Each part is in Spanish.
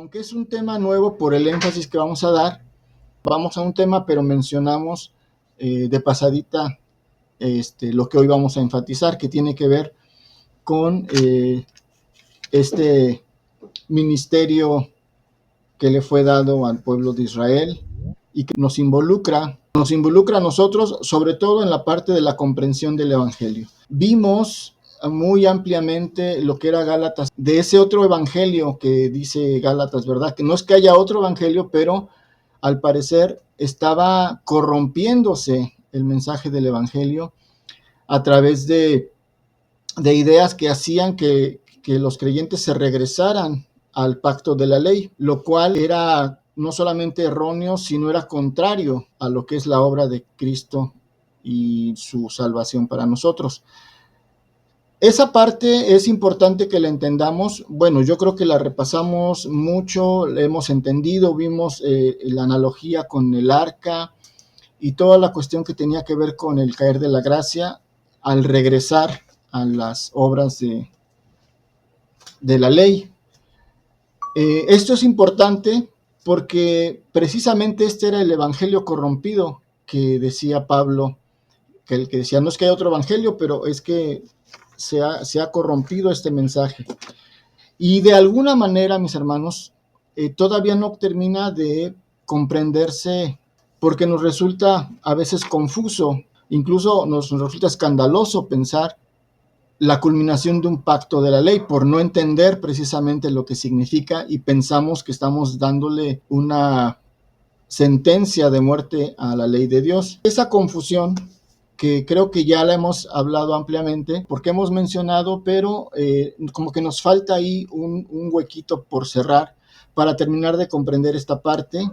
aunque es un tema nuevo por el énfasis que vamos a dar, vamos a un tema, pero mencionamos de pasadita lo que hoy vamos a enfatizar, que tiene que ver con este ministerio que le fue dado al pueblo de Israel y que nos involucra a nosotros, sobre todo en la parte de la comprensión del Evangelio. Vimos muy ampliamente lo que era Gálatas, de ese otro evangelio que dice Gálatas, ¿verdad? Que no es que haya otro evangelio, pero al parecer estaba corrompiéndose el mensaje del evangelio a través de ideas que hacían que los creyentes se regresaran al pacto de la ley, lo cual era no solamente erróneo, sino era contrario a lo que es la obra de Cristo y su salvación para nosotros. Esa parte es importante que la entendamos. Bueno, yo creo que la repasamos mucho, la hemos entendido, vimos la analogía con el arca y toda la cuestión que tenía que ver con el caer de la gracia al regresar a las obras de la ley. Esto es importante porque precisamente este era el evangelio corrompido que decía Pablo, que el que decía no es que haya otro evangelio, pero es que se ha corrompido este mensaje. Y de alguna manera, mis hermanos, todavía no termina de comprenderse porque nos resulta a veces confuso, incluso nos resulta escandaloso pensar la culminación de un pacto de la ley por no entender precisamente lo que significa y pensamos que estamos dándole una sentencia de muerte a la ley de Dios. Esa confusión que creo que ya la hemos hablado ampliamente, porque hemos mencionado, pero como que nos falta ahí un huequito por cerrar para terminar de comprender esta parte.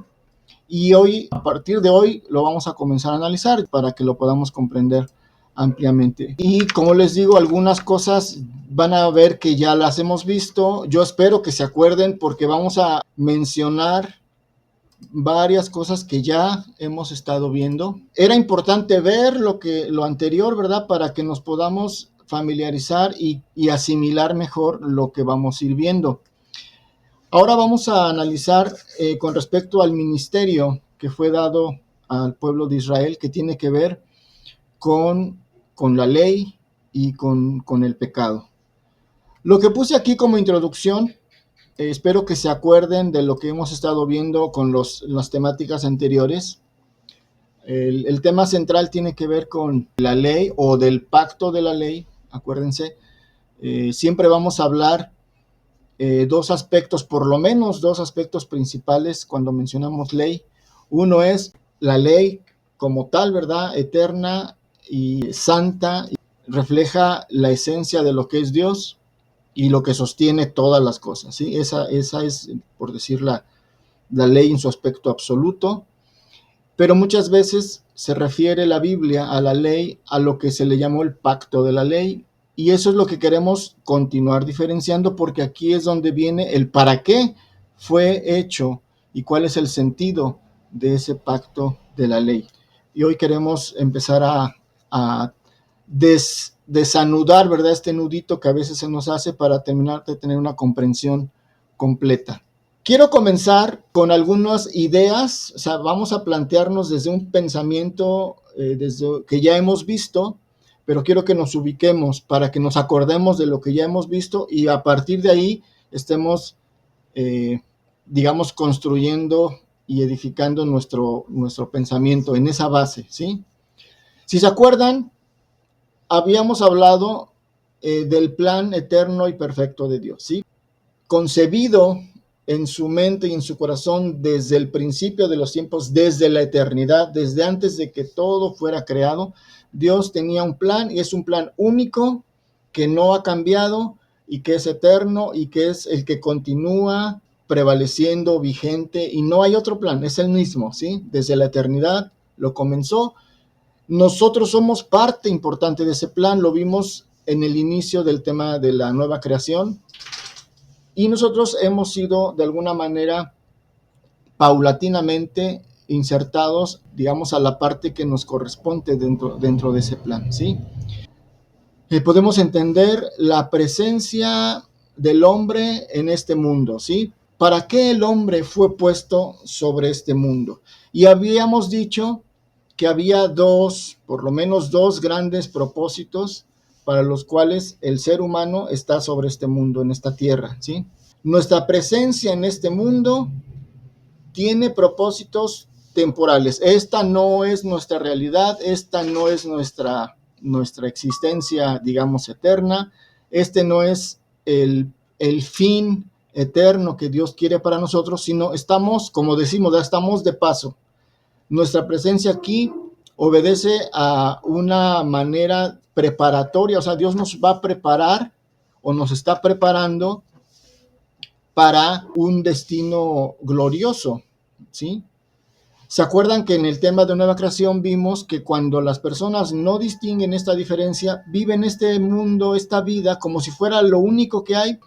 Y hoy, a partir de hoy, lo vamos a comenzar a analizar para que lo podamos comprender ampliamente. Y como les digo, algunas cosas van a ver que ya las hemos visto. Yo espero que se acuerden porque vamos a mencionar varias cosas que ya hemos estado viendo. Era importante ver lo anterior, ¿verdad? Para que nos podamos familiarizar y asimilar mejor lo que vamos a ir viendo. Ahora vamos a analizar con respecto al ministerio que fue dado al pueblo de Israel, que tiene que ver con la ley y con el pecado. Lo que puse aquí como introducción, espero que se acuerden de lo que hemos estado viendo con las temáticas anteriores. El tema central tiene que ver con la ley o del pacto de la ley, acuérdense. Siempre vamos a hablar dos aspectos, por lo menos dos aspectos principales cuando mencionamos ley. Uno es la ley como tal, ¿verdad? Eterna y santa, refleja la esencia de lo que es Dios y lo que sostiene todas las cosas, ¿sí? Esa es, por decir, la ley en su aspecto absoluto, pero muchas veces se refiere la Biblia a la ley, a lo que se le llamó el pacto de la ley, y eso es lo que queremos continuar diferenciando, porque aquí es donde viene el para qué fue hecho y cuál es el sentido de ese pacto de la ley. Y hoy queremos empezar a desanudar, ¿verdad? Este nudito que a veces se nos hace para terminar de tener una comprensión completa. Quiero comenzar con algunas ideas, o sea, vamos a plantearnos desde un pensamiento desde que ya hemos visto, pero quiero que nos ubiquemos para que nos acordemos de lo que ya hemos visto y a partir de ahí estemos, digamos, construyendo y edificando nuestro pensamiento en esa base, ¿sí? Si se acuerdan, habíamos hablado del plan eterno y perfecto de Dios, ¿sí? Concebido en su mente y en su corazón desde el principio de los tiempos, desde la eternidad, desde antes de que todo fuera creado, Dios tenía un plan y es un plan único que no ha cambiado y que es eterno y que es el que continúa prevaleciendo, vigente, y no hay otro plan, es el mismo, ¿sí? Desde la eternidad lo comenzó. Nosotros somos parte importante de ese plan, lo vimos en el inicio del tema de la nueva creación, y nosotros hemos sido de alguna manera paulatinamente insertados, digamos, a la parte que nos corresponde dentro de ese plan, ¿sí? Podemos entender la presencia del hombre en este mundo, ¿sí? ¿para qué el hombre fue puesto sobre este mundo? Y habíamos dicho que había por lo menos dos grandes propósitos para los cuales el ser humano está sobre este mundo, en esta tierra, ¿sí? Nuestra presencia en este mundo tiene propósitos temporales. Esta no es nuestra realidad, esta no es nuestra existencia, digamos, eterna. Este no es el fin eterno que Dios quiere para nosotros, sino estamos, como decimos, estamos de paso. Nuestra presencia aquí obedece a una manera preparatoria, o sea, Dios nos va a preparar o nos está preparando para un destino glorioso, ¿sí? ¿Se acuerdan que en el tema de nueva creación vimos que cuando las personas no distinguen esta diferencia, viven este mundo, esta vida, como si fuera lo único que hay,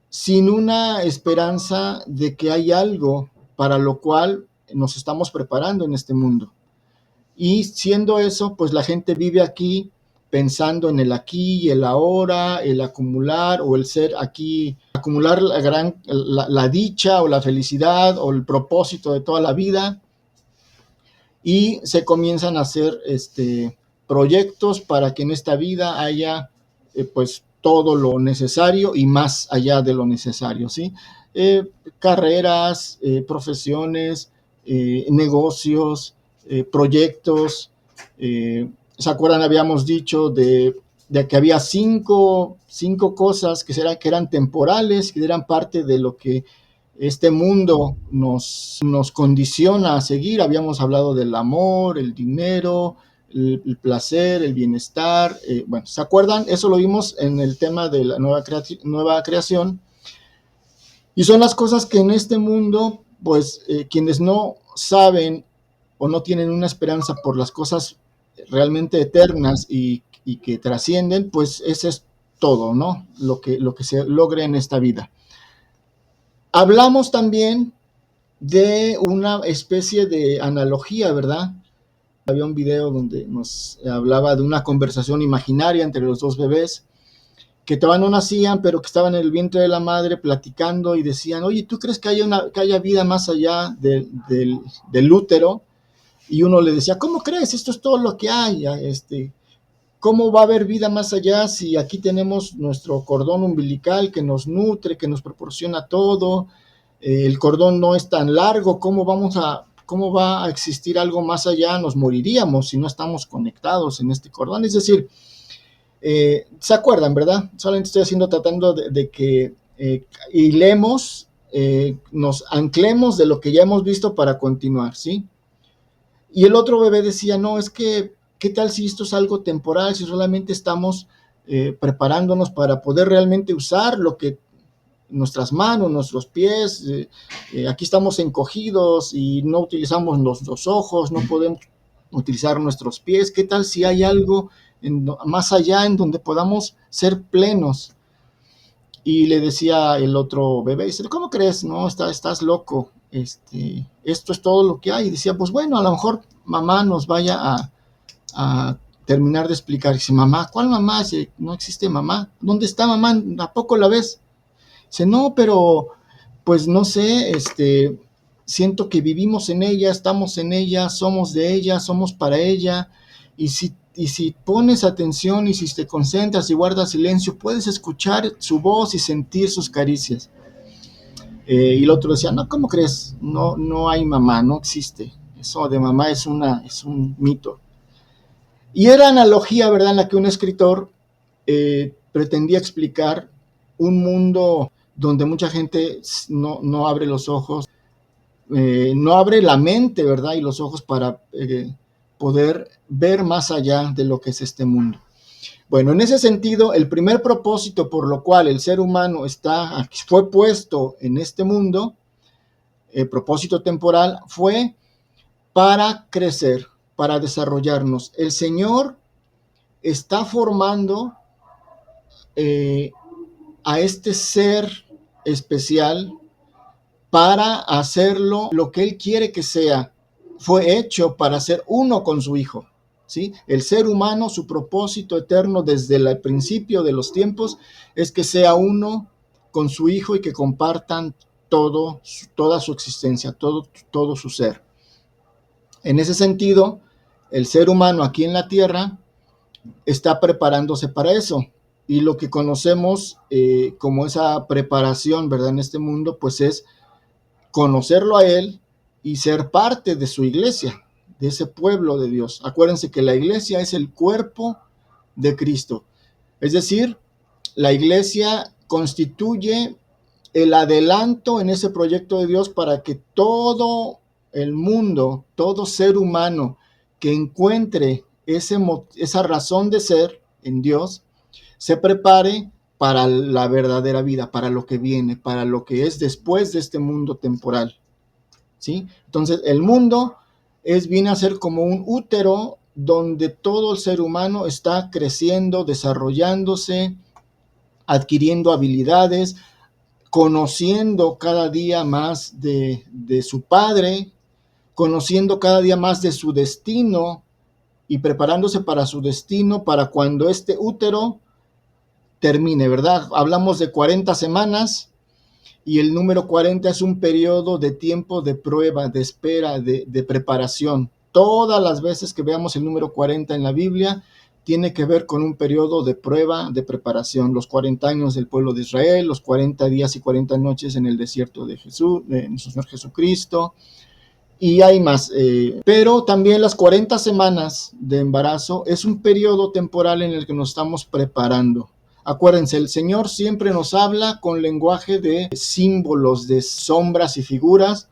sin una esperanza de que hay algo para lo cual nos estamos preparando en este mundo? Y siendo eso, pues la gente vive aquí pensando en el aquí y el ahora, el acumular o el ser aquí, acumular la dicha o la felicidad o el propósito de toda la vida, y se comienzan a hacer proyectos para que en esta vida haya pues todo lo necesario y más allá de lo necesario, ¿sí? Carreras, profesiones, negocios, proyectos. ¿Se acuerdan? Habíamos dicho de que había cinco cosas que eran temporales, que eran parte de lo que este mundo nos condiciona a seguir. Habíamos hablado del amor, el dinero, el placer, el bienestar. Bueno, ¿se acuerdan? Eso lo vimos en el tema de la nueva creación. Y son las cosas que en este mundo, pues quienes no saben o no tienen una esperanza por las cosas realmente eternas y que trascienden, pues ese es todo, ¿no? Lo que se logre en esta vida. Hablamos también de una especie de analogía, ¿verdad? Había un video donde nos hablaba de una conversación imaginaria entre los dos bebés que todavía no nacían, pero que estaban en el vientre de la madre platicando y decían, oye, ¿tú crees que haya vida más allá del útero? Y uno le decía, ¿cómo crees? Esto es todo lo que hay. ¿Cómo va a haber vida más allá si aquí tenemos nuestro cordón umbilical que nos nutre, que nos proporciona todo? El cordón no es tan largo, ¿cómo va a existir algo más allá? Nos moriríamos si no estamos conectados en este cordón. Es decir, ¿se acuerdan, verdad? Solamente estoy tratando de que hilemos, nos anclemos de lo que ya hemos visto para continuar, ¿sí? Y el otro bebé decía, no, es que, ¿qué tal si esto es algo temporal, si solamente estamos preparándonos para poder realmente usar lo que nuestras manos, nuestros pies, aquí estamos encogidos y no utilizamos los ojos, no podemos utilizar nuestros pies? ¿Qué tal si hay algo más allá en donde podamos ser plenos? Y le decía el otro bebé, dice, ¿cómo crees? No, estás loco. Esto es todo lo que hay. Y decía, pues bueno, a lo mejor mamá nos vaya a terminar de explicar. Dice, mamá, ¿cuál mamá? Dice, no existe mamá. ¿Dónde está mamá? ¿A poco la ves? Dice, no, pero pues no sé, siento que vivimos en ella, estamos en ella, somos de ella, somos para ella, y si pones atención y si te concentras y guardas silencio, puedes escuchar su voz y sentir sus caricias. Y el otro decía, no, ¿cómo crees? No hay mamá, no existe. Eso de mamá es un mito. Y era analogía, ¿verdad?, en la que un escritor pretendía explicar un mundo donde mucha gente no abre los ojos, no abre la mente, ¿verdad?, y los ojos para poder ver más allá de lo que es este mundo. Bueno, en ese sentido, el primer propósito por lo cual el ser humano fue puesto en este mundo, el propósito temporal, fue para crecer, para desarrollarnos. El Señor está formando a este ser especial para hacerlo lo que Él quiere que sea. Fue hecho para ser uno con su Hijo, ¿sí? El ser humano, su propósito eterno desde el principio de los tiempos es que sea uno con su Hijo y que compartan toda su existencia, todo su ser. En ese sentido, el ser humano aquí en la tierra está preparándose para eso. Y lo que conocemos como esa preparación, ¿verdad? En este mundo, pues es conocerlo a Él y ser parte de su iglesia, de ese pueblo de Dios. Acuérdense que la iglesia es el cuerpo de Cristo. Es decir, la iglesia constituye el adelanto en ese proyecto de Dios para que todo el mundo, todo ser humano que encuentre esa razón de ser en Dios, se prepare para la verdadera vida, para lo que viene, para lo que es después de este mundo temporal. ¿Sí? Entonces, el mundo viene a ser como un útero donde todo el ser humano está creciendo, desarrollándose, adquiriendo habilidades, conociendo cada día más de su Padre, conociendo cada día más de su destino y preparándose para su destino para cuando este útero termine, ¿verdad? Hablamos de 40 semanas y el número 40 es un periodo de tiempo de prueba, de espera, de preparación. Todas las veces que veamos el número 40 en la Biblia, tiene que ver con un periodo de prueba, de preparación. Los 40 años del pueblo de Israel, los 40 días y 40 noches en el desierto de Jesús, de nuestro Señor Jesucristo, y hay más. Pero también las 40 semanas de embarazo es un periodo temporal en el que nos estamos preparando. Acuérdense, el Señor siempre nos habla con lenguaje de símbolos, de sombras y figuras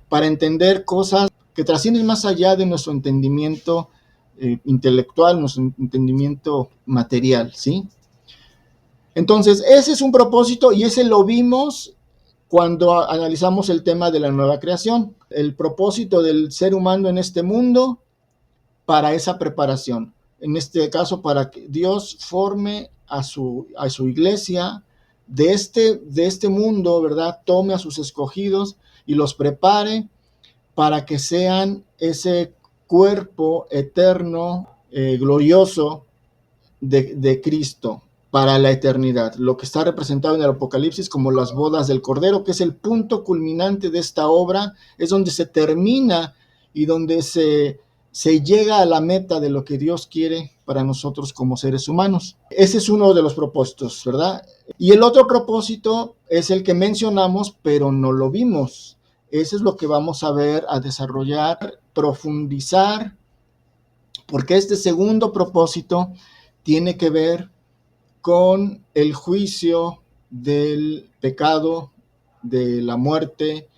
para entender cosas que trascienden más allá de nuestro entendimiento intelectual, nuestro entendimiento material, ¿sí? Entonces, ese es un propósito y ese lo vimos cuando analizamos el tema de la nueva creación. El propósito del ser humano en este mundo para esa preparación. En este caso, para que Dios forme a su iglesia de este mundo, ¿verdad? Tome a sus escogidos y los prepare para que sean ese cuerpo eterno, glorioso de Cristo para la eternidad. Lo que está representado en el Apocalipsis como las bodas del Cordero, que es el punto culminante de esta obra, es donde se termina y donde se llega a la meta de lo que Dios quiere para nosotros como seres humanos. Ese es uno de los propósitos, ¿verdad? Y el otro propósito es el que mencionamos, pero no lo vimos. Ese es lo que vamos a ver, a desarrollar, profundizar, porque este segundo propósito tiene que ver con el juicio del pecado, de la muerte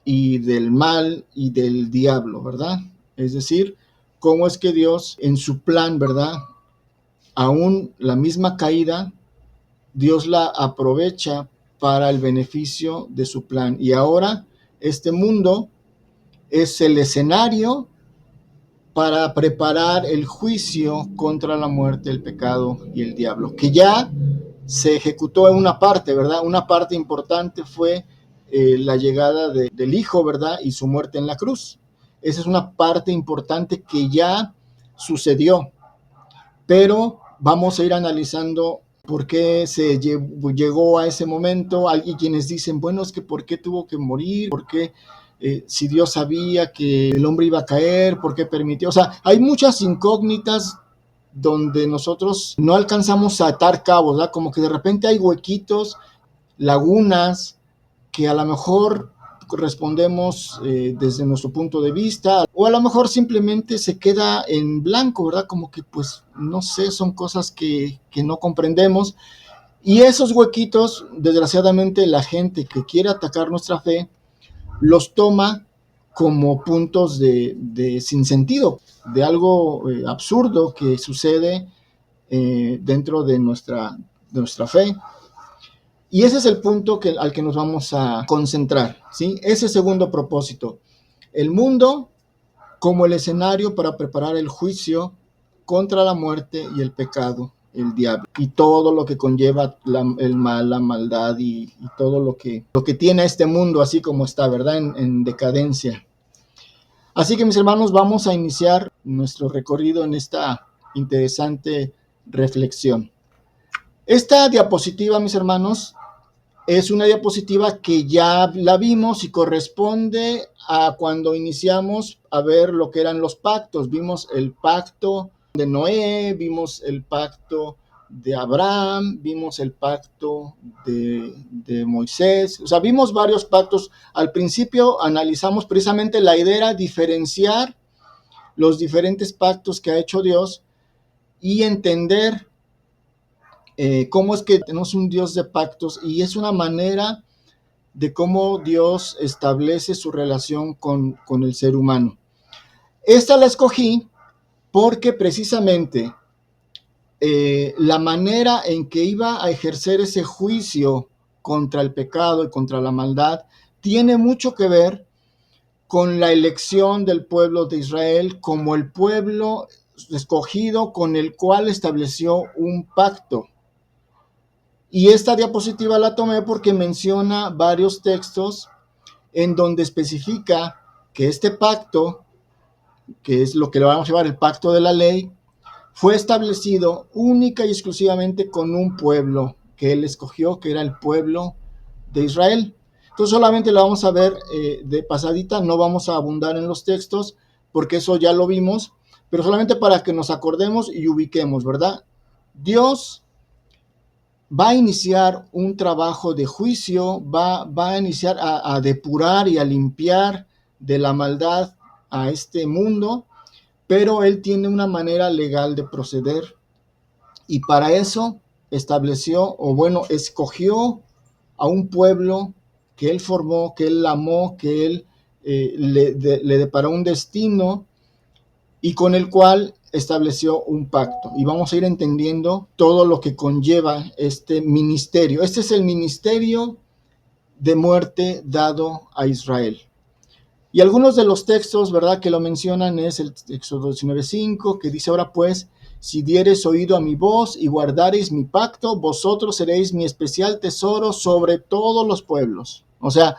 y del mal y del diablo, ¿verdad? Es decir, cómo es que Dios en su plan, ¿verdad? Aún la misma caída, Dios la aprovecha para el beneficio de su plan. Y ahora este mundo es el escenario para preparar el juicio contra la muerte, el pecado y el diablo, que ya se ejecutó en una parte, ¿verdad? Una parte importante fue la llegada del Hijo, ¿verdad? Y su muerte en la cruz. Esa es una parte importante que ya sucedió, pero vamos a ir analizando por qué se llegó a ese momento. Hay quienes dicen, bueno, es que ¿por qué tuvo que morir? ¿Por qué? Si Dios sabía que el hombre iba a caer, ¿por qué permitió? O sea, hay muchas incógnitas donde nosotros no alcanzamos a atar cabos, ¿verdad? Como que de repente hay huequitos, lagunas, que a lo mejor respondemos desde nuestro punto de vista, o a lo mejor simplemente se queda en blanco, ¿verdad? Como que pues no sé, son cosas que no comprendemos. Y esos huequitos, desgraciadamente, la gente que quiere atacar nuestra fe, los toma como puntos de sinsentido, de algo absurdo que sucede dentro de nuestra fe. Y ese es el punto al que nos vamos a concentrar, ¿sí? Ese segundo propósito, el mundo como el escenario para preparar el juicio contra la muerte y el pecado, el diablo, y todo lo que conlleva el mal, la maldad y todo lo que tiene este mundo así como está, ¿verdad? En decadencia. Así que, mis hermanos, vamos a iniciar nuestro recorrido en esta interesante reflexión. Esta diapositiva, mis hermanos, es una diapositiva que ya la vimos y corresponde a cuando iniciamos a ver lo que eran los pactos. Vimos el pacto de Noé, vimos el pacto de Abraham, vimos el pacto de Moisés, o sea, vimos varios pactos. Al principio analizamos precisamente la idea era diferenciar los diferentes pactos que ha hecho Dios y entender cómo es que tenemos un Dios de pactos, y es una manera de cómo Dios establece su relación con el ser humano. Esta la escogí porque precisamente la manera en que iba a ejercer ese juicio contra el pecado y contra la maldad tiene mucho que ver con la elección del pueblo de Israel como el pueblo escogido con el cual estableció un pacto. Y esta diapositiva la tomé porque menciona varios textos en donde especifica que este pacto, que es lo que le vamos a llamar el pacto de la ley, fue establecido única y exclusivamente con un pueblo que él escogió, que era el pueblo de Israel. Entonces solamente lo vamos a ver de pasadita, no vamos a abundar en los textos, porque eso ya lo vimos, pero solamente para que nos acordemos y ubiquemos, ¿verdad? Dios va a iniciar un trabajo de juicio, va a iniciar a depurar y a limpiar de la maldad a este mundo, pero él tiene una manera legal de proceder, y para eso estableció, o bueno, escogió a un pueblo que él formó, que él amó, que él le deparó un destino y con el cual estableció un pacto. Y vamos a ir entendiendo todo lo que conlleva este ministerio. Este es el ministerio de muerte dado a Israel. Y algunos de los textos, ¿verdad?, que lo mencionan es el Éxodo 19:5, que dice: ahora pues, si diereis oído a mi voz y guardareis mi pacto, vosotros seréis mi especial tesoro sobre todos los pueblos. O sea,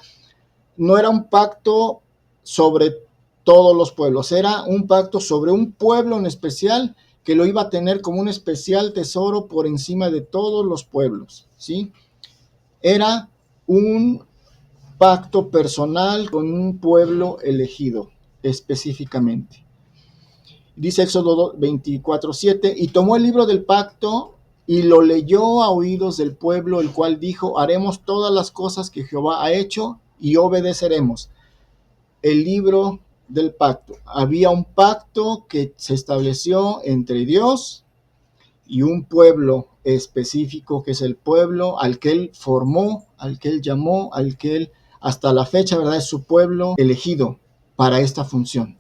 no era un pacto sobre todos los pueblos, era un pacto sobre un pueblo en especial que lo iba a tener como un especial tesoro por encima de todos los pueblos, ¿sí? Era un pacto personal con un pueblo elegido específicamente. Dice Éxodo 24:7, y tomó el libro del pacto y lo leyó a oídos del pueblo, el cual dijo: haremos todas las cosas que Jehová ha hecho y obedeceremos. El libro del pacto. Había un pacto que se estableció entre Dios y un pueblo específico, que es el pueblo al que él formó, al que él llamó, al que él hasta la fecha, ¿verdad?, es su pueblo elegido para esta función.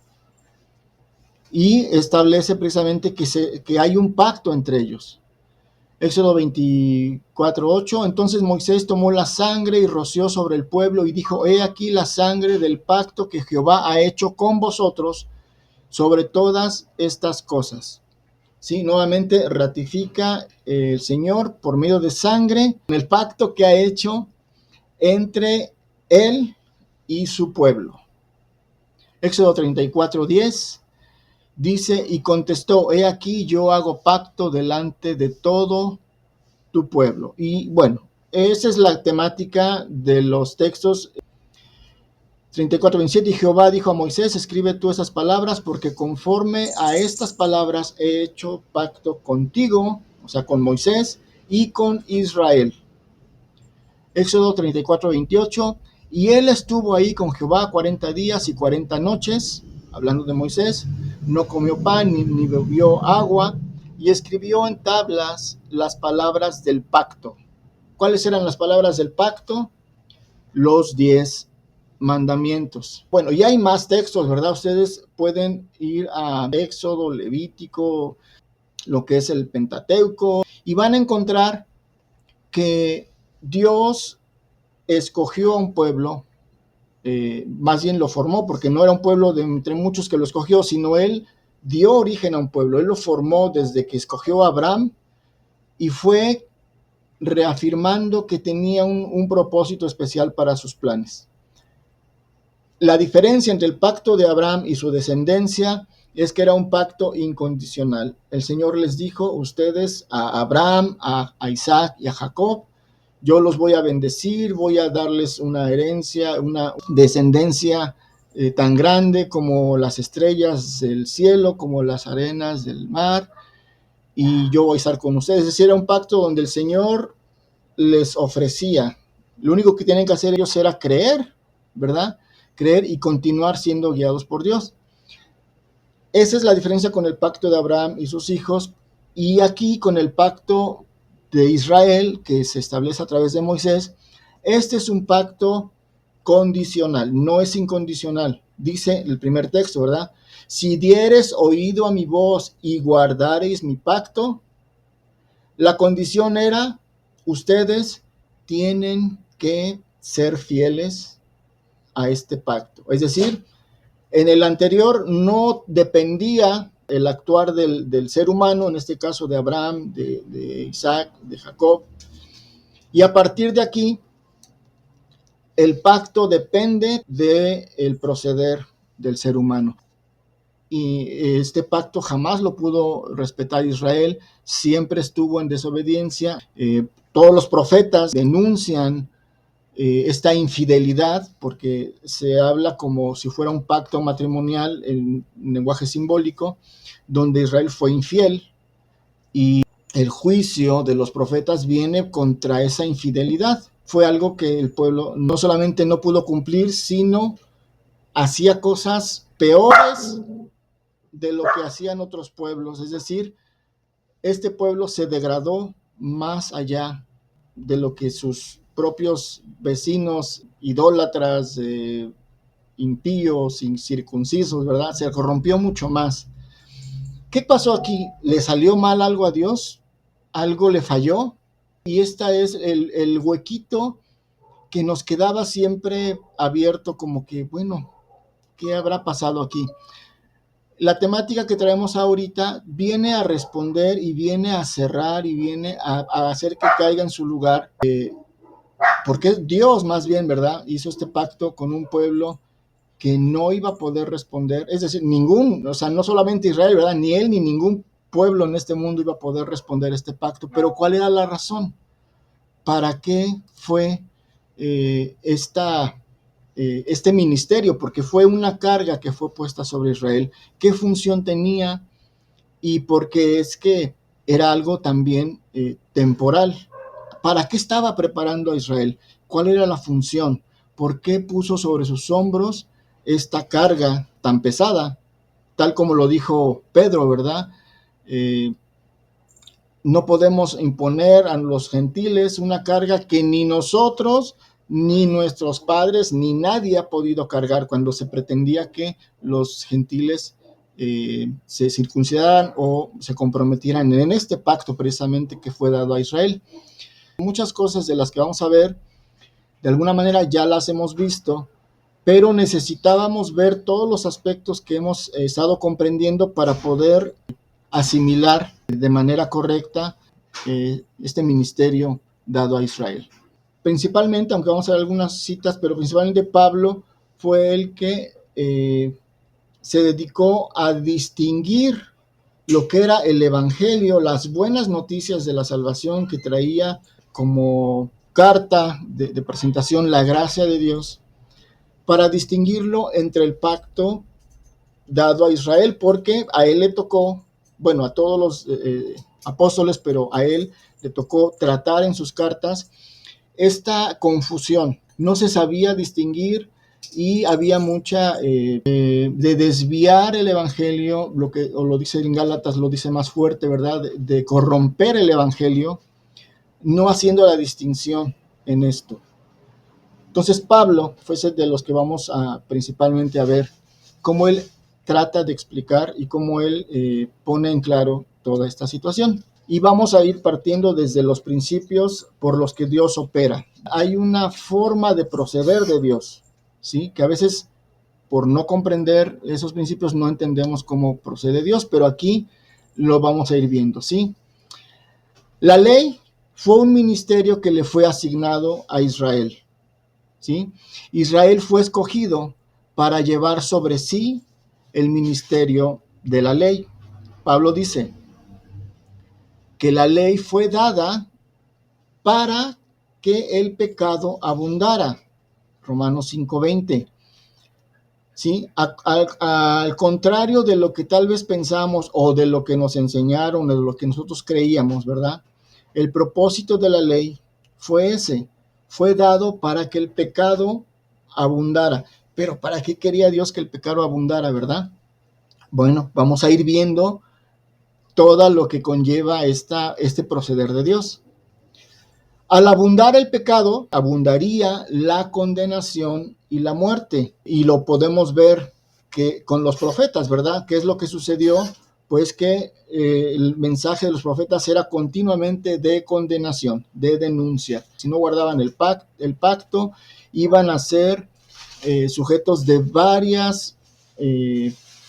Y establece precisamente que hay un pacto entre ellos. Éxodo 24:8, entonces Moisés tomó la sangre y roció sobre el pueblo y dijo: he aquí la sangre del pacto que Jehová ha hecho con vosotros sobre todas estas cosas. Sí, nuevamente ratifica el Señor por medio de sangre el pacto que ha hecho entre él y su pueblo. Éxodo 34:10 dice: y contestó: he aquí yo hago pacto delante de todo tu pueblo. Y bueno, esa es la temática de los textos. 34:27, y Jehová dijo a Moisés: escribe tú esas palabras, porque conforme a estas palabras he hecho pacto contigo, o sea, con Moisés, y con Israel. Éxodo 34:28, y él estuvo ahí con Jehová 40 días y 40 noches, hablando de Moisés, no comió pan ni bebió agua, y escribió en tablas las palabras del pacto. ¿Cuáles eran las palabras del pacto? Los 10 mandamientos. Bueno, y hay más textos, ¿verdad? Ustedes pueden ir a Éxodo, Levítico, lo que es el Pentateuco, y van a encontrar que Dios escogió a un pueblo, más bien lo formó, porque no era un pueblo de entre muchos que lo escogió, sino él dio origen a un pueblo. Él lo formó desde que escogió a Abraham y fue reafirmando que tenía un propósito especial para sus planes. La diferencia entre el pacto de Abraham y su descendencia es que era un pacto incondicional. El Señor les dijo: ustedes, a Abraham, a Isaac y a Jacob, yo los voy a bendecir, voy a darles una herencia, una descendencia tan grande como las estrellas del cielo, como las arenas del mar, y yo voy a estar con ustedes. Es decir, era un pacto donde el Señor les ofrecía, lo único que tienen que hacer ellos era creer, ¿verdad? Creer y continuar siendo guiados por Dios. Esa es la diferencia con el pacto de Abraham y sus hijos, y aquí con el pacto de Israel que se establece a través de Moisés. Este es un pacto condicional, no es incondicional. Dice el primer texto, ¿verdad? Si dieres oído a mi voz y guardareis mi pacto, la condición era, ustedes tienen que ser fieles a este pacto. Es decir, en el anterior no dependía el actuar del ser humano, en este caso de Abraham, de Isaac, de Jacob. Y a partir de aquí, el pacto depende del proceder del ser humano. Y este pacto jamás lo pudo respetar Israel, siempre estuvo en desobediencia. Todos los profetas denuncian esta infidelidad, porque se habla como si fuera un pacto matrimonial en lenguaje simbólico, donde Israel fue infiel, y el juicio de los profetas viene contra esa infidelidad. Fue algo que el pueblo no solamente no pudo cumplir, sino hacía cosas peores de lo que hacían otros pueblos. Es decir, este pueblo se degradó más allá de lo que sus propios vecinos idólatras, impíos, incircuncisos, ¿verdad? Se corrompió mucho más. ¿Qué pasó aquí? ¿Le salió mal algo a Dios? ¿Algo le falló? Y este es el huequito que nos quedaba siempre abierto, como que, bueno, ¿qué habrá pasado aquí? La temática que traemos ahorita viene a responder y viene a cerrar y viene a hacer que caiga en su lugar, porque Dios más bien, ¿verdad? Hizo este pacto con un pueblo que no iba a poder responder, es decir, o sea, no solamente Israel, ¿verdad? Ni él ni ningún pueblo en este mundo iba a poder responder este pacto, pero ¿cuál era la razón? ¿Para qué fue este ministerio? Porque fue una carga que fue puesta sobre Israel. ¿Qué función tenía? Y porque es que era algo también temporal. ¿Para qué estaba preparando a Israel? ¿Cuál era la función? ¿Por qué puso sobre sus hombros esta carga tan pesada? Tal como lo dijo Pedro, ¿verdad? No podemos imponer a los gentiles una carga que ni nosotros, ni nuestros padres, ni nadie ha podido cargar, cuando se pretendía que los gentiles se circuncidaran o se comprometieran en este pacto precisamente que fue dado a Israel. Muchas cosas de las que vamos a ver, de alguna manera ya las hemos visto, pero necesitábamos ver todos los aspectos que hemos estado comprendiendo para poder asimilar de manera correcta este ministerio dado a Israel. Principalmente, aunque vamos a ver algunas citas, pero principalmente Pablo fue el que se dedicó a distinguir lo que era el evangelio, las buenas noticias de la salvación que traía como carta de presentación la gracia de Dios, para distinguirlo entre el pacto dado a Israel, porque a él le tocó, bueno, a todos los apóstoles, pero a él le tocó tratar en sus cartas esta confusión. No se sabía distinguir y había mucha de desviar el evangelio, o lo dice en Gálatas, lo dice más fuerte, ¿verdad? De corromper el evangelio, no haciendo la distinción en esto. Entonces Pablo fue de los que vamos principalmente a ver cómo él trata de explicar y cómo él pone en claro toda esta situación. Y vamos a ir partiendo desde los principios por los que Dios opera. Hay una forma de proceder de Dios, ¿sí? Que a veces por no comprender esos principios no entendemos cómo procede Dios, pero aquí lo vamos a ir viendo, ¿sí? La ley fue un ministerio que le fue asignado a Israel, ¿sí? Israel fue escogido para llevar sobre sí el ministerio de la ley. Pablo dice que la ley fue dada para que el pecado abundara. Romanos 5:20. ¿Sí? Al contrario de lo que tal vez pensamos o de lo que nos enseñaron, o de lo que nosotros creíamos, ¿verdad? El propósito de la ley fue ese, fue dado para que el pecado abundara. Pero ¿para qué quería Dios que el pecado abundara, verdad? Bueno, vamos a ir viendo todo lo que conlleva este proceder de Dios. Al abundar el pecado, abundaría la condenación y la muerte. Y lo podemos ver que con los profetas, ¿verdad? ¿Qué es lo que sucedió? Pues que el mensaje de los profetas era continuamente de condenación, de denuncia. Si no guardaban el pacto, iban a ser sujetos de varias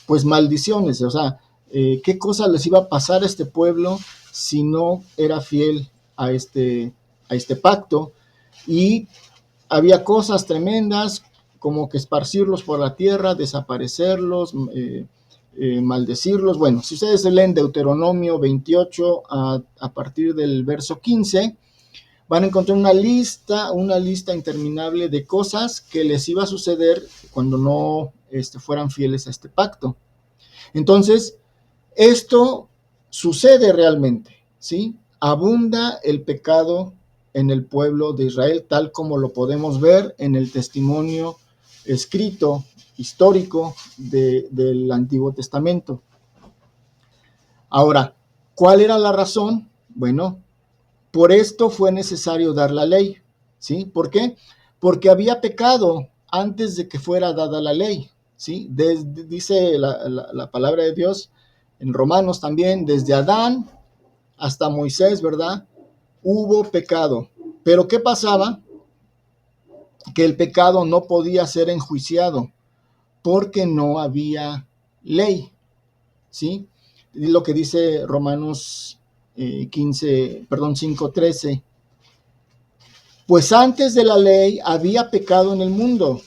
pues maldiciones. O sea, ¿qué cosa les iba a pasar a este pueblo si no era fiel a este pacto? Y había cosas tremendas como que esparcirlos por la tierra, desaparecerlos, maldecirlos. Bueno, si ustedes leen Deuteronomio 28 a partir del verso 15, van a encontrar una lista interminable de cosas que les iba a suceder cuando no fueran fieles a este pacto. Entonces, esto sucede realmente, ¿sí? Abunda el pecado en el pueblo de Israel, tal como lo podemos ver en el testimonio escrito, histórico del Antiguo Testamento. Ahora, ¿cuál era la razón? Bueno, por esto fue necesario dar la ley, ¿sí? ¿Por qué? Porque había pecado antes de que fuera dada la ley, ¿sí? Dice la palabra de Dios en Romanos también, desde Adán hasta Moisés, ¿verdad? Hubo pecado. Pero ¿qué pasaba? Que el pecado no podía ser enjuiciado porque no había ley, ¿sí? Es lo que dice Romanos 5:13. Pues antes de la ley había pecado en el mundo,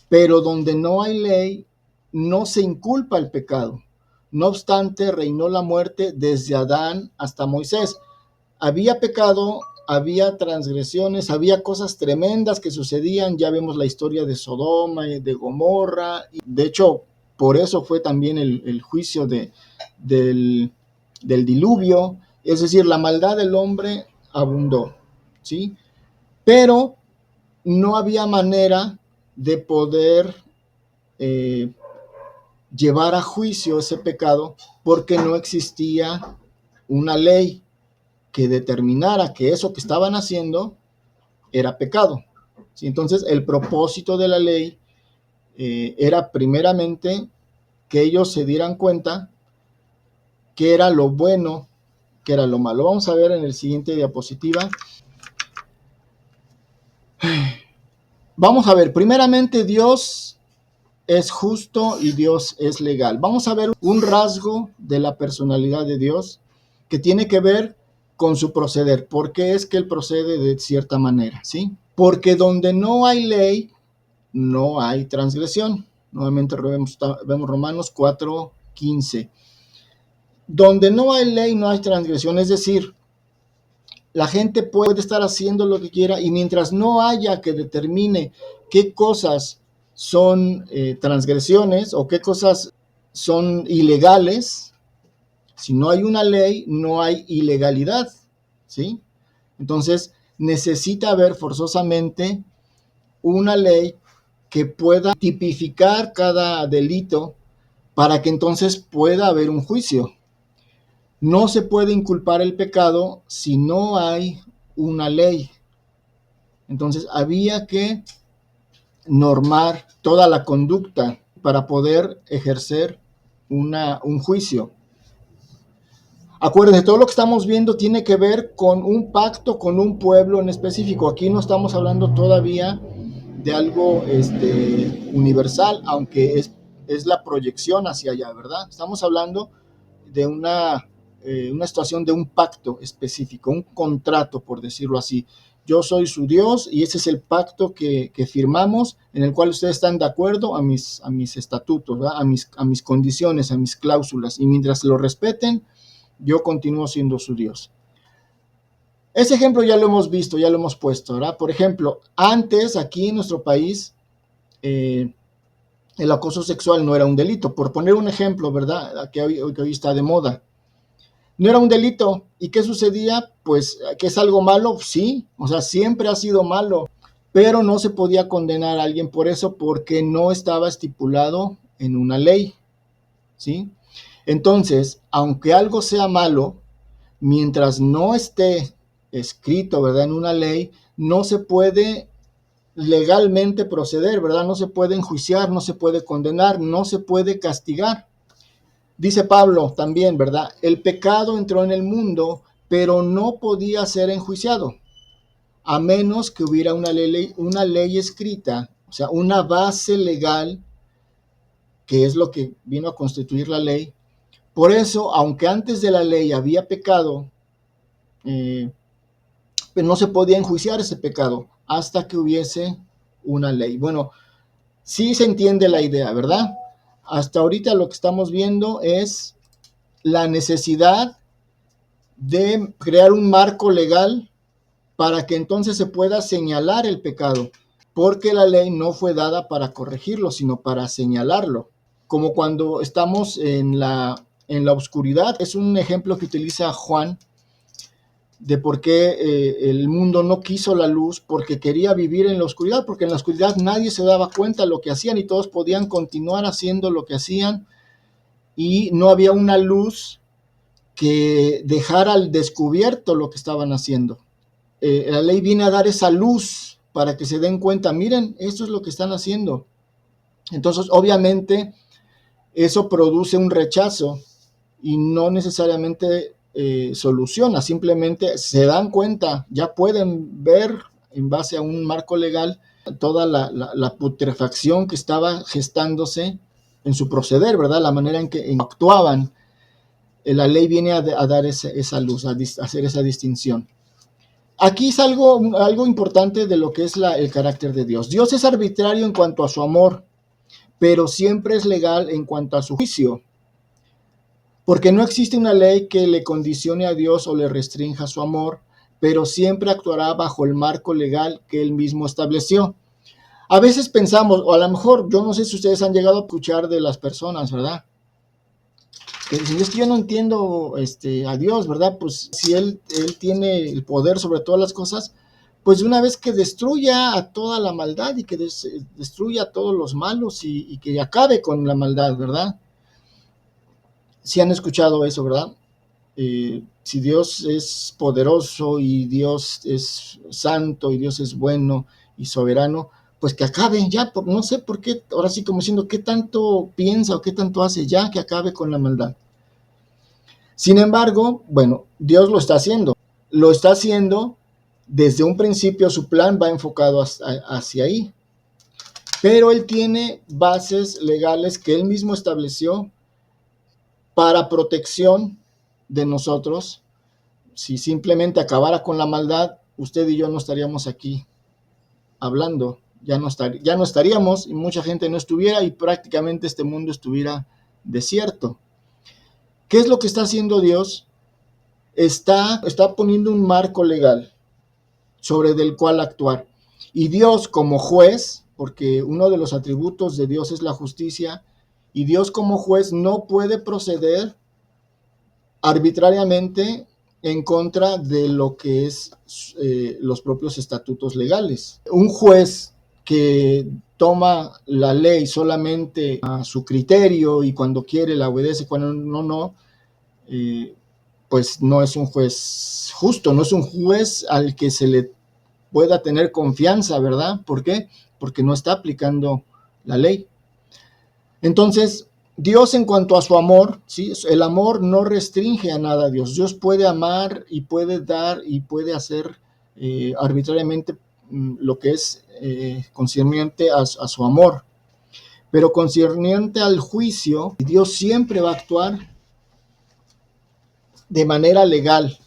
pero donde no hay ley, no se inculpa el pecado. No obstante, reinó la muerte desde Adán hasta Moisés. Había pecado, había transgresiones, había cosas tremendas que sucedían. Ya vemos la historia de Sodoma y de Gomorra. De hecho, por eso fue también el juicio del diluvio. Es decir, la maldad del hombre abundó, ¿sí? Pero no había manera de poder llevar a juicio ese pecado porque no existía una ley que determinara que eso que estaban haciendo era pecado, ¿sí? Entonces el propósito de la ley era primeramente que ellos se dieran cuenta que era lo bueno, que era lo malo. Vamos a ver en el siguiente diapositiva. Vamos a ver, primeramente Dios es justo y Dios es legal. Vamos a ver un rasgo de la personalidad de Dios que tiene que ver con su proceder. ¿Por qué es que Él procede de cierta manera? ¿Sí? Porque donde no hay ley, no hay transgresión. Nuevamente vemos Romanos 4:15. Donde no hay ley, no hay transgresión. Es decir, la gente puede estar haciendo lo que quiera y mientras no haya que determine qué cosas son transgresiones o qué cosas son ilegales, si no hay una ley, no hay ilegalidad, ¿sí? Entonces, necesita haber forzosamente una ley que pueda tipificar cada delito para que entonces pueda haber un juicio. No se puede inculpar el pecado si no hay una ley. Entonces había que normar toda la conducta para poder ejercer un juicio. Acuérdense, todo lo que estamos viendo tiene que ver con un pacto, con un pueblo en específico. Aquí no estamos hablando todavía de algo universal, aunque es la proyección hacia allá, ¿verdad? Estamos hablando de una situación de un pacto específico, un contrato, por decirlo así. Yo soy su Dios y ese es el pacto que firmamos, en el cual ustedes están de acuerdo a mis estatutos, ¿verdad? A mis condiciones, a mis cláusulas, y mientras lo respeten, yo continúo siendo su Dios. Ese ejemplo ya lo hemos visto, ya lo hemos puesto, ¿verdad? Por ejemplo, antes aquí en nuestro país, el acoso sexual no era un delito. Por poner un ejemplo, ¿verdad? Que hoy está de moda. No era un delito. ¿Y qué sucedía? Pues que es algo malo, sí, o sea, siempre ha sido malo, pero no se podía condenar a alguien por eso porque no estaba estipulado en una ley, ¿sí? Entonces, aunque algo sea malo, mientras no esté escrito, ¿verdad? En una ley, no se puede legalmente proceder, ¿verdad? No se puede enjuiciar, no se puede condenar, no se puede castigar. Dice Pablo también, ¿verdad? El pecado entró en el mundo, pero no podía ser enjuiciado, a menos que hubiera una ley escrita, o sea, una base legal, que es lo que vino a constituir la ley. Por eso, aunque antes de la ley había pecado, pero no se podía enjuiciar ese pecado hasta que hubiese una ley. Bueno, sí se entiende la idea, ¿verdad? Hasta ahorita lo que estamos viendo es la necesidad de crear un marco legal para que entonces se pueda señalar el pecado, porque la ley no fue dada para corregirlo, sino para señalarlo. Como cuando estamos en la oscuridad, es un ejemplo que utiliza Juan de por qué el mundo no quiso la luz, porque quería vivir en la oscuridad, porque en la oscuridad nadie se daba cuenta de lo que hacían y todos podían continuar haciendo lo que hacían y no había una luz que dejara al descubierto lo que estaban haciendo. La ley viene a dar esa luz para que se den cuenta, miren, esto es lo que están haciendo. Entonces, obviamente, eso produce un rechazo y no necesariamente soluciona, simplemente se dan cuenta, ya pueden ver en base a un marco legal toda la putrefacción que estaba gestándose en su proceder, ¿verdad? La manera en que actuaban. La ley viene a dar esa luz, a hacer esa distinción. Aquí es algo importante de lo que es el carácter de Dios. Dios es arbitrario en cuanto a su amor, pero siempre es legal en cuanto a su juicio. Porque no existe una ley que le condicione a Dios o le restrinja su amor, pero siempre actuará bajo el marco legal que él mismo estableció. A veces pensamos, o a lo mejor, yo no sé si ustedes han llegado a escuchar de las personas, ¿verdad? Que dicen, es que yo no entiendo a Dios, ¿verdad? Pues si él tiene el poder sobre todas las cosas, pues una vez que destruya a toda la maldad y que destruya a todos los malos y que acabe con la maldad, ¿verdad? Si han escuchado eso, ¿verdad? Si Dios es poderoso y Dios es santo y Dios es bueno y soberano, pues que acabe ya, no sé por qué, ahora sí como diciendo, ¿qué tanto piensa o qué tanto hace ya que acabe con la maldad? Sin embargo, bueno, Dios lo está haciendo. Lo está haciendo desde un principio, su plan va enfocado hacia ahí. Pero Él tiene bases legales que Él mismo estableció para protección de nosotros. Si simplemente acabara con la maldad, usted y yo no estaríamos aquí hablando. Ya no estaríamos y mucha gente no estuviera y prácticamente este mundo estuviera desierto. ¿Qué es lo que está haciendo Dios? Está poniendo un marco legal sobre el cual actuar. Y Dios como juez, porque uno de los atributos de Dios es la justicia, y Dios como juez no puede proceder arbitrariamente en contra de lo que es los propios estatutos legales. Un juez que toma la ley solamente a su criterio y cuando quiere la obedece, cuando no, pues no es un juez justo, no es un juez al que se le pueda tener confianza, ¿verdad? ¿Por qué? Porque no está aplicando la ley. Entonces, Dios en cuanto a su amor, ¿sí? El amor no restringe a nada a Dios. Dios puede amar y puede dar y puede hacer arbitrariamente lo que es concerniente a su amor. Pero concerniente al juicio, Dios siempre va a actuar de manera legal,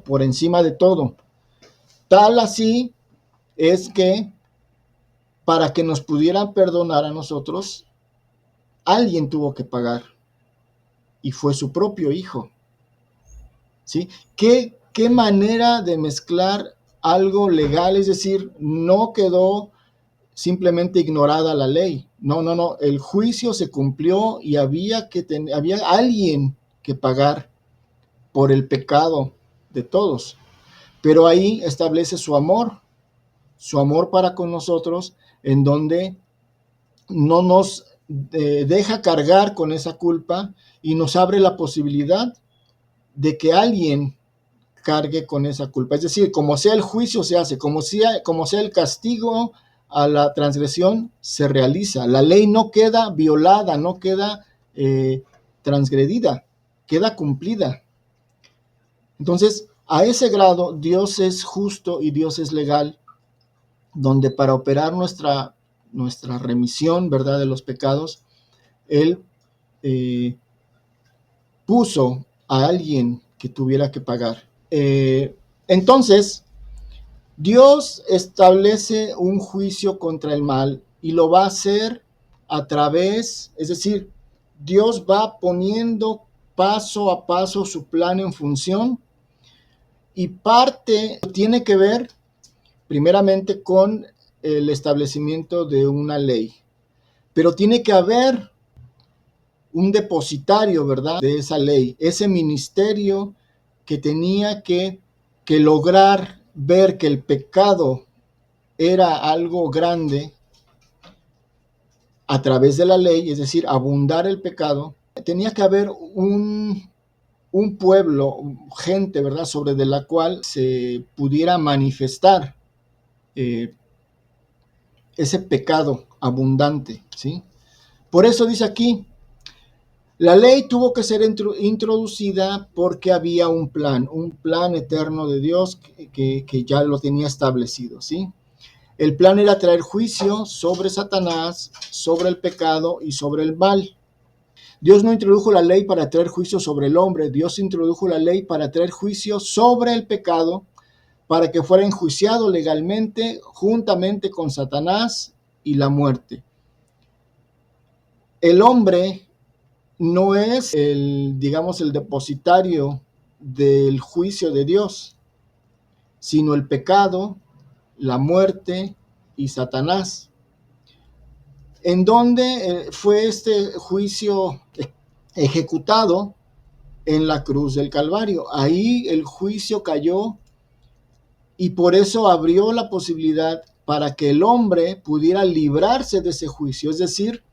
por encima de todo. Tal así es que para que nos pudieran perdonar a nosotros, alguien tuvo que pagar y fue su propio hijo. ¿Sí? ¿Qué qué manera de mezclar algo legal, es decir, no quedó simplemente ignorada la ley. No, el juicio se cumplió y había alguien que pagar por el pecado de todos. Pero ahí establece su amor para con nosotros, en donde no nos deja cargar con esa culpa y nos abre la posibilidad de que alguien cargue con esa culpa. Es decir, como sea el juicio se hace, como sea el castigo a la transgresión se realiza. La ley no queda violada, no queda transgredida, queda cumplida. Entonces, a ese grado, Dios es justo y Dios es legal, donde para operar nuestra remisión, ¿verdad?, de los pecados, Él puso a alguien que tuviera que pagar. Entonces, Dios establece un juicio contra el mal y lo va a hacer a través, es decir, Dios va poniendo paso a paso su plan en función, y parte tiene que ver primeramente con el establecimiento de una ley, pero tiene que haber un depositario, ¿verdad?, de esa ley, ese ministerio que tenía que lograr ver que el pecado era algo grande a través de la ley, es decir, abundar el pecado. Tenía que haber un pueblo, gente, ¿verdad?, sobre de la cual se pudiera manifestar ese pecado abundante, ¿sí? Por eso dice aquí, la ley tuvo que ser introducida porque había un plan eterno de Dios que ya lo tenía establecido, ¿sí? El plan era traer juicio sobre Satanás, sobre el pecado y sobre el mal. Dios no introdujo la ley para traer juicio sobre el hombre, Dios introdujo la ley para traer juicio sobre el pecado, para que fuera enjuiciado legalmente juntamente con Satanás y la muerte. El hombre no es el depositario del juicio de Dios, sino el pecado, la muerte y Satanás. ¿En dónde fue este juicio ejecutado? En la cruz del Calvario. Ahí el juicio cayó y por eso abrió la posibilidad para que el hombre pudiera librarse de ese juicio, es decir,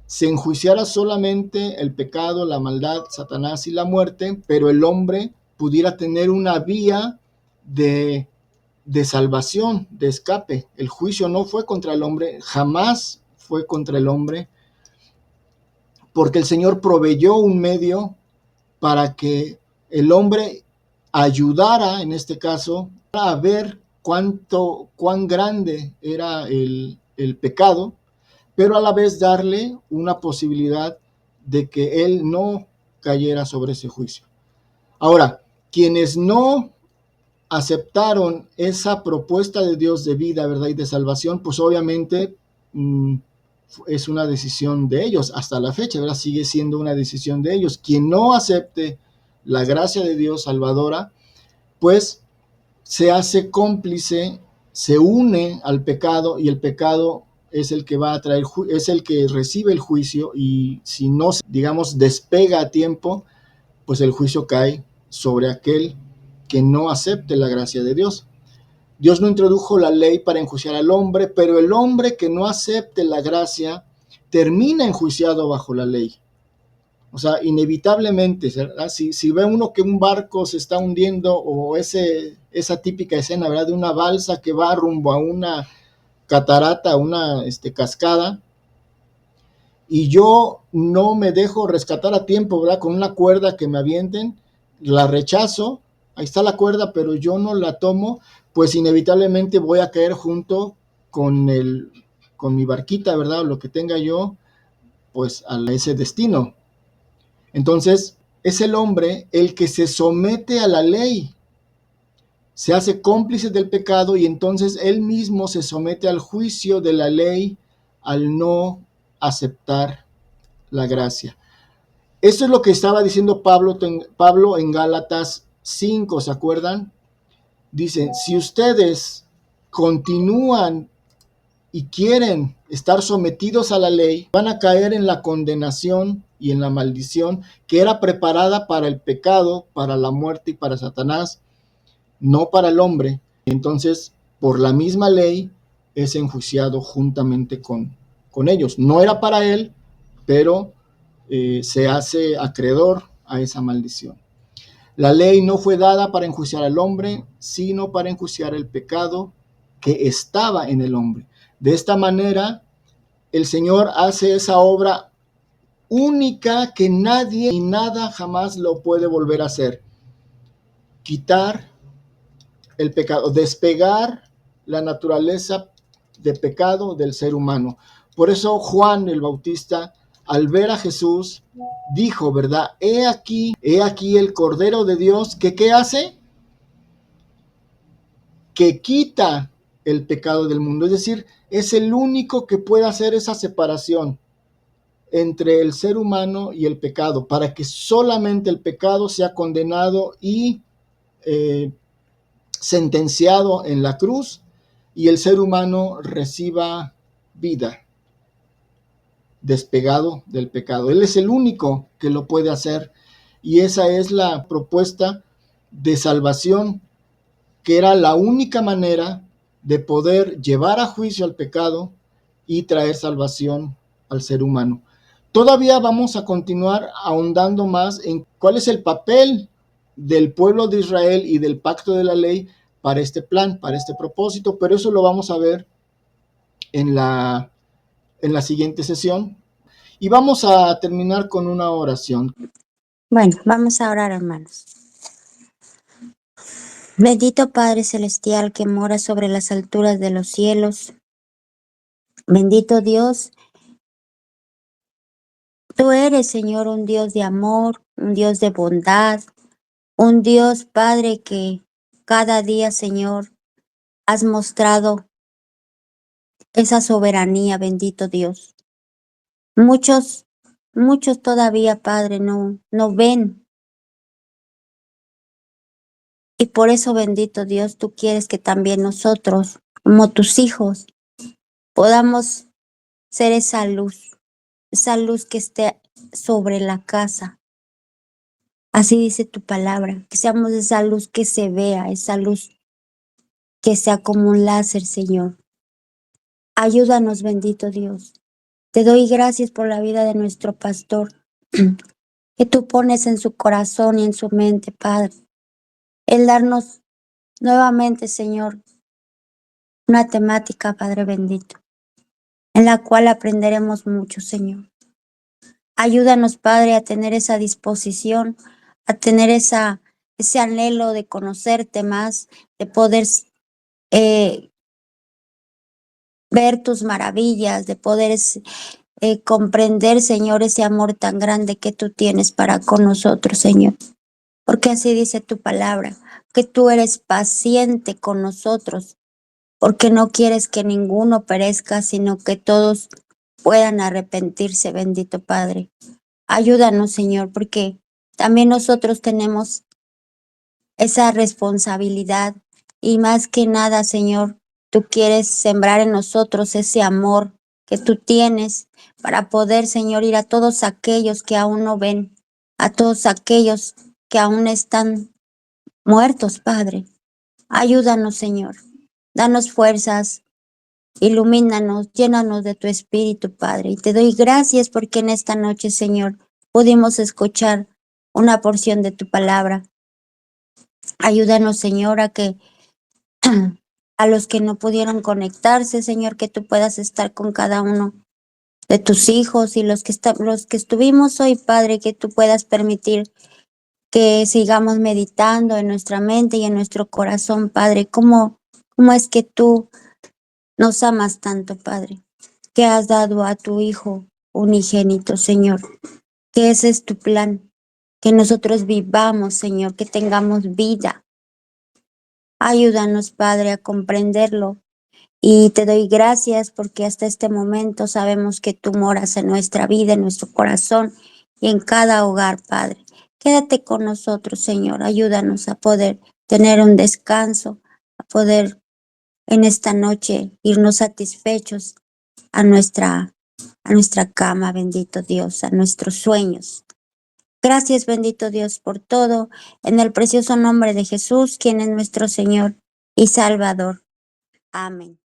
se enjuiciara solamente el pecado, la maldad, Satanás y la muerte, pero el hombre pudiera tener una vía de salvación, de escape. El juicio no fue contra el hombre, jamás fue contra el hombre, porque el Señor proveyó un medio para que el hombre ayudara, en este caso, a ver cuán grande era el pecado, pero a la vez darle una posibilidad de que él no cayera sobre ese juicio. Ahora, quienes no aceptaron esa propuesta de Dios de vida, verdad, y de salvación, pues obviamente es una decisión de ellos hasta la fecha, ¿verdad? Sigue siendo una decisión de ellos. Quien no acepte la gracia de Dios salvadora, pues se hace cómplice, se une al pecado, y el pecado es el que va a traer, es el que recibe el juicio, y si no, digamos, despega a tiempo, pues el juicio cae sobre aquel que no acepte la gracia de Dios. Dios no introdujo la ley para enjuiciar al hombre, pero el hombre que no acepte la gracia termina enjuiciado bajo la ley. O sea, inevitablemente, ¿verdad? Si ve uno que un barco se está hundiendo, o esa típica escena, ¿verdad?, de una balsa que va rumbo a una catarata, a una cascada, y yo no me dejo rescatar a tiempo, ¿verdad?, con una cuerda que me avienten, la rechazo, ahí está la cuerda, pero yo no la tomo, pues inevitablemente voy a caer junto con mi barquita, ¿verdad?, o lo que tenga yo, pues a ese destino. Entonces, es el hombre el que se somete a la ley, se hace cómplice del pecado, y entonces él mismo se somete al juicio de la ley al no aceptar la gracia. Esto es lo que estaba diciendo Pablo en Gálatas 5, ¿se acuerdan? Dice, si ustedes continúan y quieren estar sometidos a la ley, van a caer en la condenación y en la maldición que era preparada para el pecado, para la muerte y para Satanás, no para el hombre. Entonces, por la misma ley, es enjuiciado juntamente con ellos. No era para él, pero se hace acreedor a esa maldición. La ley no fue dada para enjuiciar al hombre, sino para enjuiciar el pecado que estaba en el hombre. De esta manera, el Señor hace esa obra única que nadie ni nada jamás lo puede volver a hacer. Quitar el pecado, despegar la naturaleza de pecado del ser humano. Por eso Juan el Bautista, al ver a Jesús, dijo, ¿verdad? He aquí el Cordero de Dios, que ¿qué hace? Que quita el pecado del mundo. Es decir, es el único que puede hacer esa separación entre el ser humano y el pecado, para que solamente el pecado sea condenado y sentenciado en la cruz y el ser humano reciba vida, despegado del pecado. Él es el único que lo puede hacer y esa es la propuesta de salvación, que era la única manera de poder llevar a juicio al pecado y traer salvación al ser humano. Todavía vamos a continuar ahondando más en cuál es el papel del pueblo de Israel y del pacto de la ley para este plan, para este propósito, pero eso lo vamos a ver en la siguiente sesión. Y vamos a terminar con una oración. Bueno, vamos a orar, hermanos. Bendito Padre Celestial que mora sobre las alturas de los cielos. Bendito Dios, tú eres, Señor, un Dios de amor, un Dios de bondad, un Dios, Padre, que cada día, Señor, has mostrado esa soberanía, bendito Dios. Muchos todavía, Padre, no ven. Y por eso, bendito Dios, tú quieres que también nosotros, como tus hijos, podamos ser esa luz que esté sobre la casa. Así dice tu palabra, que seamos esa luz que se vea, esa luz que sea como un láser, Señor. Ayúdanos, bendito Dios. Te doy gracias por la vida de nuestro pastor, que tú pones en su corazón y en su mente, Padre, el darnos nuevamente, Señor, una temática, Padre bendito, en la cual aprenderemos mucho, Señor. Ayúdanos, Padre, a tener esa disposición, a tener ese anhelo de conocerte más, de poder ver tus maravillas, de poder comprender, Señor, ese amor tan grande que tú tienes para con nosotros, Señor. Porque así dice tu palabra, que tú eres paciente con nosotros, porque no quieres que ninguno perezca, sino que todos puedan arrepentirse, bendito Padre. Ayúdanos, Señor, porque también nosotros tenemos esa responsabilidad y más que nada, Señor, tú quieres sembrar en nosotros ese amor que tú tienes para poder, Señor, ir a todos aquellos que aún no ven, a todos aquellos que aún están muertos, Padre. Ayúdanos, Señor. Danos fuerzas, ilumínanos, llénanos de tu espíritu, Padre. Y te doy gracias porque en esta noche, Señor, pudimos escuchar una porción de tu palabra. Ayúdanos, Señor, a que a los que no pudieron conectarse, Señor, que tú puedas estar con cada uno de tus hijos y los que estuvimos hoy, Padre, que tú puedas permitir que sigamos meditando en nuestra mente y en nuestro corazón, Padre, cómo es que tú nos amas tanto, Padre, que has dado a tu Hijo unigénito, Señor, que ese es tu plan, que nosotros vivamos, Señor, que tengamos vida. Ayúdanos, Padre, a comprenderlo. Y te doy gracias porque hasta este momento sabemos que tú moras en nuestra vida, en nuestro corazón y en cada hogar, Padre. Quédate con nosotros, Señor. Ayúdanos a poder tener un descanso, a poder en esta noche irnos satisfechos a nuestra cama, bendito Dios, a nuestros sueños. Gracias, bendito Dios, por todo, en el precioso nombre de Jesús, quien es nuestro Señor y Salvador. Amén.